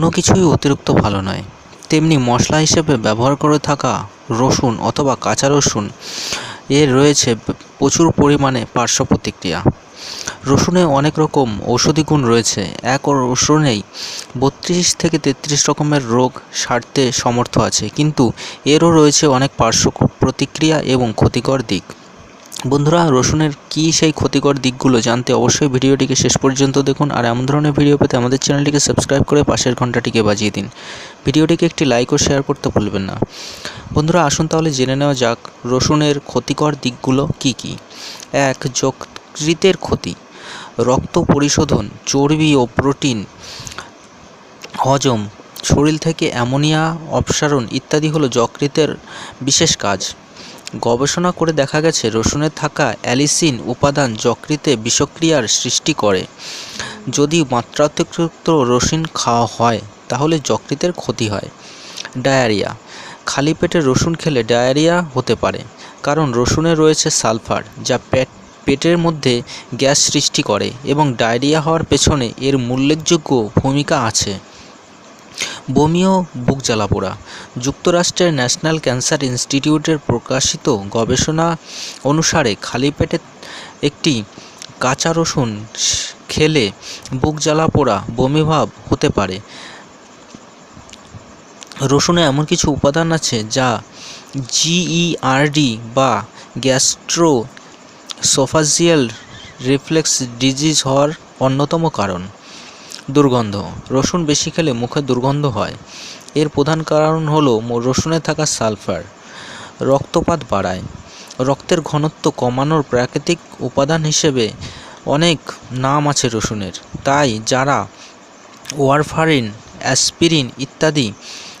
কোনো কিছুই অতিরিক্ত ভালো নয়। তেমনি মশলা হিসেবে ব্যবহার করে থাকা রসুন অথবা কাঁচা রসুন এর রয়েছে প্রচুর পরিমাণে পার্শ্ব প্রতিক্রিয়া। রসুনে অনেক রকম ঔষধি গুণ রয়েছে। এক রসুনেই 32 থেকে 33 রকমের রোগ সারতে সমর্থ আছে, কিন্তু এরও রয়েছে অনেক পার্শ্ব প্রতিক্রিয়া এবং ক্ষতিকর দিক। বন্ধুরা, রসুনের কী সেই ক্ষতিকর দিকগুলো জানতে অবশ্যই ভিডিওটিকে শেষ পর্যন্ত দেখুন। আর এমন ধরনের ভিডিও পেতে আমাদের চ্যানেলটিকে সাবস্ক্রাইব করে পাশের ঘন্টাটিকে বাজিয়ে দিন। ভিডিওটিকে একটি লাইক ও শেয়ার করতে ভুলবেন না। বন্ধুরা, আসুন তাহলে জেনে নেওয়া যাক রসুনের ক্ষতিকর দিকগুলো কি কি। 1. যকৃতের ক্ষতি। রক্ত পরিশোধন, চর্বি ও প্রোটিন হজম, শরীর থেকে অ্যামোনিয়া অপসারণ ইত্যাদি হলো যকৃতের বিশেষ কাজ। গবেষণা করে দেখা গেছে রসুনে থাকা অ্যালিসিন উপাদান যকৃতে বিষক্রিয়ার সৃষ্টি করে। যদি মাত্রাতিরিক্ত রসুন খাওয়া হয় তাহলে যকৃতের ক্ষতি হয়। ডায়রিয়া। খালি পেটে রসুন খেলে ডায়রিয়া হতে পারে, কারণ রসুনে রয়েছে সালফার, যা পেটের মধ্যে গ্যাস সৃষ্টি করে এবং ডায়রিয়া হওয়ার পেছনে এর উল্লেখযোগ্য ভূমিকা আছে। বমি ও বুক জ্বালাপোড়া। যুক্তরাষ্ট্রের ন্যাশনাল ক্যান্সার ইনস্টিটিউটের প্রকাশিত গবেষণা অনুসারে খালি পেটে একটি কাঁচা রসুন খেলে বুক জ্বালাপোড়া, বমিভাব হতে পারে। রসুনে এমন কিছু উপাদান আছে যা জিইআরডি বা গ্যাস্ট্রোসোফাজিয়াল রিফ্লেক্স ডিজিজ হওয়ার অন্যতম কারণ। দুর্গন্ধ। রসুন বেশি খেলে মুখে দুর্গন্ধ হয়। এর প্রধান কারণ হলো রসুনে থাকা সালফার। রক্তপাত বাড়ায়। রক্তের ঘনত্ব কমানোর প্রাকৃতিক উপাদান হিসেবে অনেক নাম আছে রসুনের। তাই যারা ওয়ারফারিন, অ্যাসপিরিন ইত্যাদি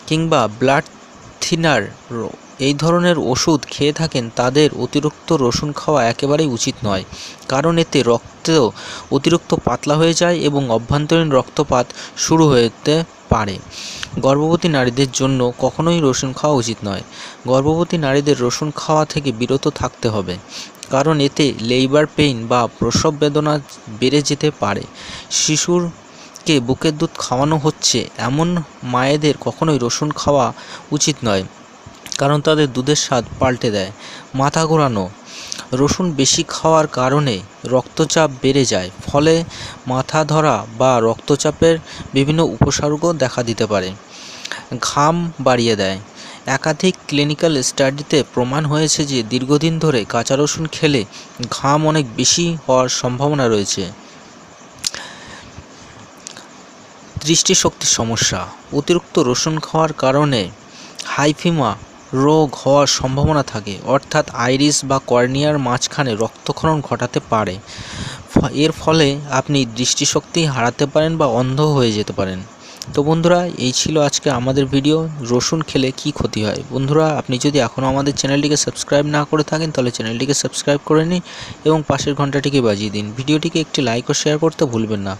কিংবা ব্লাড থিনার এই ধরনের ওষুধ খেয়ে থাকেন তাদের অতিরিক্ত রসুন খাওয়া একেবারেই উচিত নয়, কারণ এতে রক্ত অতিরিক্ত পাতলা হয়ে যায় এবং অভ্যন্তরীণ রক্তপাত শুরু হতে পারে। গর্ভবতী নারীদের জন্য কখনোই রসুন খাওয়া উচিত নয়। গর্ভবতী নারীদের রসুন খাওয়া থেকে বিরত থাকতে হবে, কারণ এতে লেবার পেইন বা প্রসব বেদনা বেড়ে যেতে পারে। শিশুরকে বুকের দুধ খাওয়ানো হচ্ছে এমন মায়েদের কখনোই রসুন খাওয়া উচিত নয়, কারণ তাদের দুধের স্বাদ পাল্টে দেয়। মাথা ঘোরানো। রসুন বেশি খাওয়ার কারণে রক্তচাপ বেড়ে যায়, ফলে মাথা ধরা বা রক্তচাপের বিভিন্ন উপসর্গ দেখা দিতে পারে। ঘাম বাড়িয়ে দেয়। একাধিক ক্লিনিক্যাল স্টাডিতে প্রমাণ হয়েছে যে দীর্ঘদিন ধরে কাঁচা রসুন খেলে ঘাম অনেক বেশি হওয়ার সম্ভাবনা রয়েছে। দৃষ্টিশক্তির সমস্যা। অতিরিক্ত রসুন খাওয়ার কারণে হাইপিমা রোগ হওয়ার সম্ভাবনা থাকে, অর্থাৎ আইরিস বা কর্নিয়ার মাঝখানে রক্তক্ষরণ ঘটাতে পারে। এর ফলে আপনি দৃষ্টিশক্তি হারাতে পারেন বা অন্ধ হয়ে যেতে পারেন। তো বন্ধুরা, এই ছিল আজকে আমাদের ভিডিও, রসুন খেলে কি ক্ষতি হয়। বন্ধুরা, আপনি যদি এখনও আমাদের চ্যানেলটিকে সাবস্ক্রাইব না করে থাকেন তাহলে চ্যানেলটিকে সাবস্ক্রাইব করে নিন এবং পাশের ঘন্টাটিকে বাজিয়ে দিন। ভিডিওটিকে একটি লাইক ও শেয়ার করতে ভুলবেন না।